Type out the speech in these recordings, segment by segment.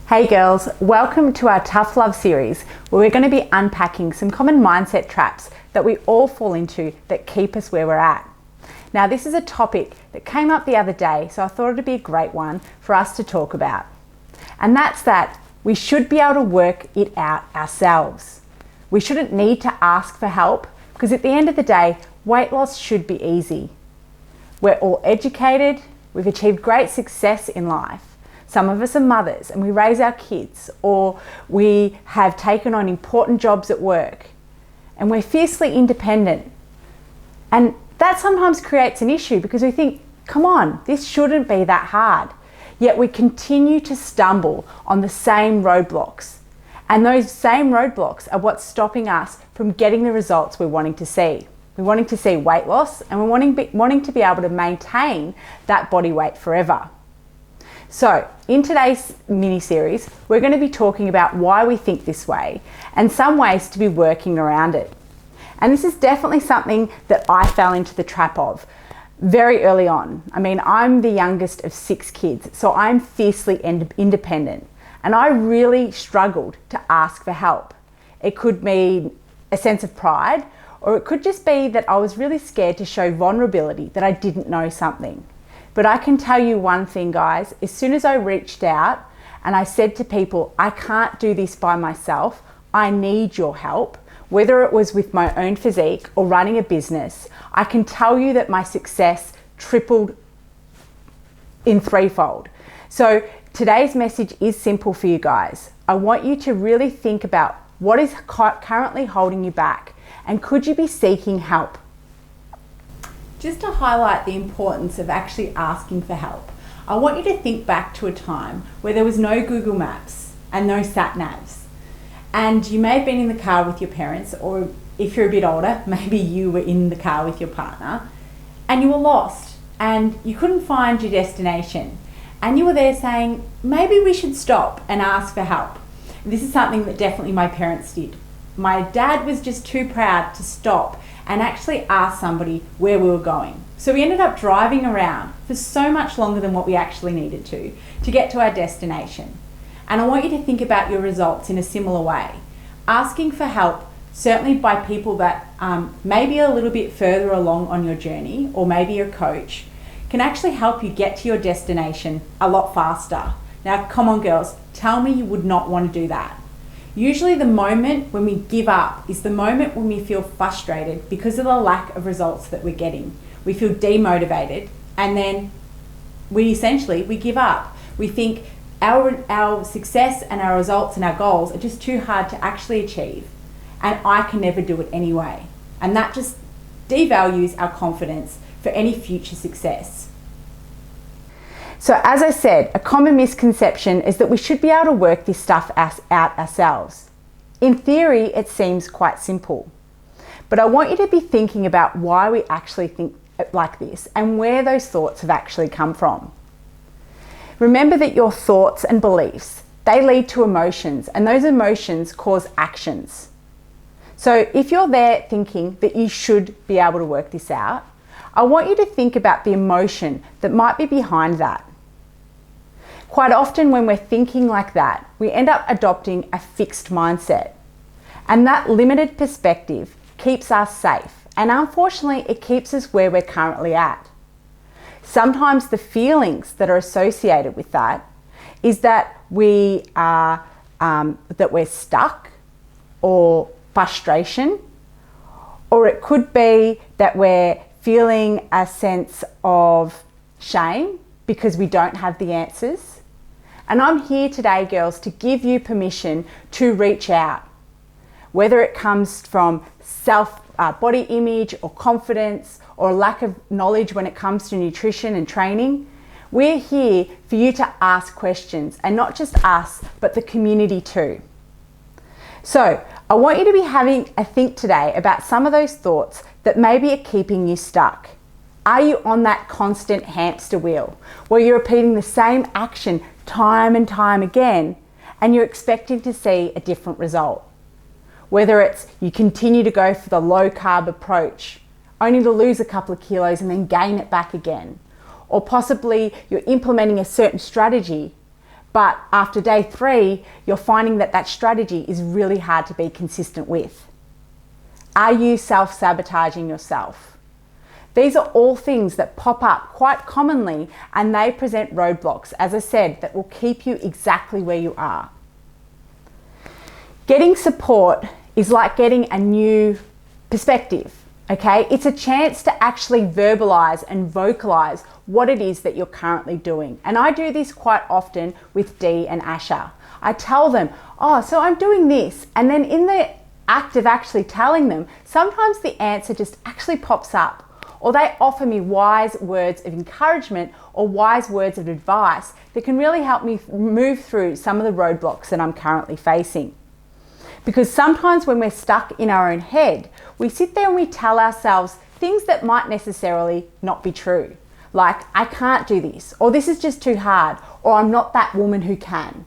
Hey girls, welcome to our Tough Love series where we're going to be unpacking some common mindset traps that we all fall into that keep us where we're at. Now this is a topic that came up the other day, so I thought it'd be a great one for us to talk about. And that's that we should be able to work it out ourselves. We shouldn't need to ask for help because at the end of the day, weight loss should be easy. We're all educated, we've achieved great success in life. Some of us are mothers and we raise our kids, or we have taken on important jobs at work and we're fiercely independent. And that sometimes creates an issue because we think, come on, this shouldn't be that hard. Yet we continue to stumble on the same roadblocks. And those same roadblocks are what's stopping us from getting the results we're wanting to see. We're wanting to see weight loss and we're wanting to be able to maintain that body weight forever. So in today's mini-series, we're going to be talking about why we think this way and some ways to be working around it. And this is definitely something that I fell into the trap of very early on. I mean, I'm the youngest of 6 kids, so I'm fiercely independent. And I really struggled to ask for help. It could mean a sense of pride, or it could just be that I was really scared to show vulnerability, that I didn't know something. But I can tell you one thing, guys, as soon as I reached out and I said to people, I can't do this by myself, I need your help, whether it was with my own physique or running a business, I can tell you that my success tripled in threefold. So today's message is simple for you guys. I want you to really think about what is currently holding you back and could you be seeking help? Just to highlight the importance of actually asking for help, I want you to think back to a time where there was no Google Maps and no sat navs. And you may have been in the car with your parents, or if you're a bit older, maybe you were in the car with your partner and you were lost and you couldn't find your destination. And you were there saying, maybe we should stop and ask for help. This is something that definitely my parents did. My dad was just too proud to stop and actually ask somebody where we were going. So we ended up driving around for so much longer than what we actually needed to get to our destination. And I want you to think about your results in a similar way. Asking for help, certainly by people that maybe a little bit further along on your journey, or maybe your coach, can actually help you get to your destination a lot faster. Now, come on girls, tell me you would not want to do that. Usually the moment when we give up is the moment when we feel frustrated because of the lack of results that we're getting. We feel demotivated and then we give up. We think our success and our results and our goals are just too hard to actually achieve and I can never do it anyway. And that just devalues our confidence for any future success. So as I said, a common misconception is that we should be able to work this stuff out ourselves. In theory, it seems quite simple. But I want you to be thinking about why we actually think like this and where those thoughts have actually come from. Remember that your thoughts and beliefs, they lead to emotions, and those emotions cause actions. So if you're there thinking that you should be able to work this out, I want you to think about the emotion that might be behind that. Quite often when we're thinking like that, we end up adopting a fixed mindset. And that limited perspective keeps us safe. And unfortunately, it keeps us where we're currently at. Sometimes the feelings that are associated with that is that we're stuck, or frustration, or it could be that we're feeling a sense of shame because we don't have the answers. And I'm here today, girls, to give you permission to reach out. Whether it comes from body image or confidence or lack of knowledge when it comes to nutrition and training, we're here for you to ask questions, and not just us, but the community too. So I want you to be having a think today about some of those thoughts that maybe are keeping you stuck. Are you on that constant hamster wheel where you're repeating the same action time and time again and you're expecting to see a different result? Whether it's you continue to go for the low carb approach only to lose a couple of kilos and then gain it back again, or possibly you're implementing a certain strategy but after day 3, you're finding that that strategy is really hard to be consistent with. Are you self-sabotaging yourself? These are all things that pop up quite commonly, and they present roadblocks, as I said, that will keep you exactly where you are. Getting support is like getting a new perspective, okay? It's a chance to actually verbalize and vocalize what it is that you're currently doing. And I do this quite often with Dee and Asha. I tell them, oh, so I'm doing this. And then in the act of actually telling them, sometimes the answer just actually pops up, or they offer me wise words of encouragement or wise words of advice that can really help me move through some of the roadblocks that I'm currently facing. Because sometimes when we're stuck in our own head, we sit there and we tell ourselves things that might necessarily not be true. Like, I can't do this, or this is just too hard, or I'm not that woman who can.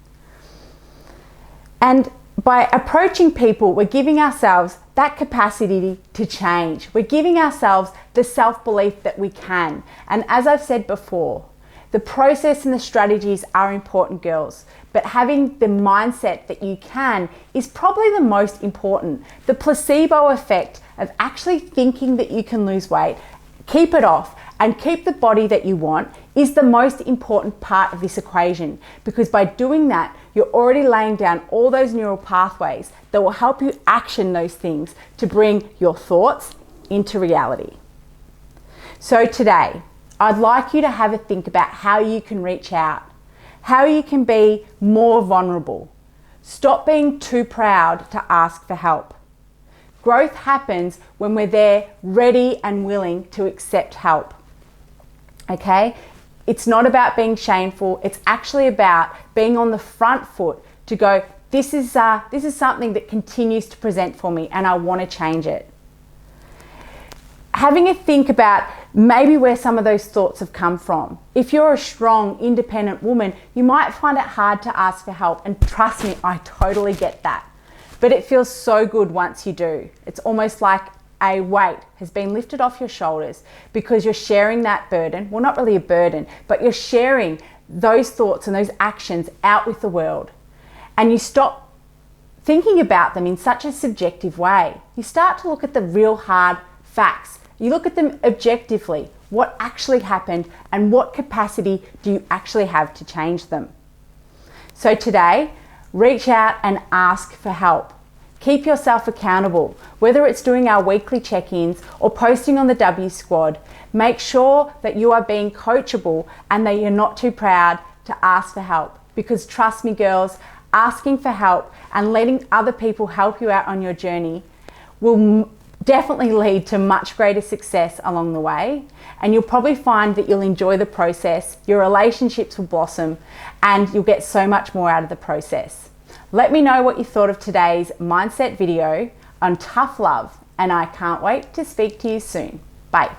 And by approaching people, we're giving ourselves that capacity to change. We're giving ourselves the self-belief that we can. And as I've said before, the process and the strategies are important, girls, but having the mindset that you can is probably the most important. The placebo effect of actually thinking that you can lose weight, keep it off, and keep the body that you want is the most important part of this equation, because by doing that, you're already laying down all those neural pathways that will help you action those things to bring your thoughts into reality. So today, I'd like you to have a think about how you can reach out, how you can be more vulnerable. Stop being too proud to ask for help. Growth happens when we're there ready and willing to accept help. Okay? It's not about being shameful. It's actually about being on the front foot to go, this is something that continues to present for me and I want to change it. Having a think about maybe where some of those thoughts have come from. If you're a strong, independent woman, you might find it hard to ask for help, and trust me, I totally get that. But it feels so good once you do. It's almost like a weight has been lifted off your shoulders because you're sharing that burden. Well, not really a burden, but you're sharing those thoughts and those actions out with the world. And you stop thinking about them in such a subjective way. You start to look at the real hard facts. You look at them objectively, what actually happened and what capacity do you actually have to change them. So today, reach out and ask for help. Keep yourself accountable, whether it's doing our weekly check-ins or posting on the W Squad. Make sure that you are being coachable and that you're not too proud to ask for help. Because trust me, girls, asking for help and letting other people help you out on your journey will definitely lead to much greater success along the way. And you'll probably find that you'll enjoy the process, your relationships will blossom, and you'll get so much more out of the process. Let me know what you thought of today's mindset video on tough love, and I can't wait to speak to you soon. Bye.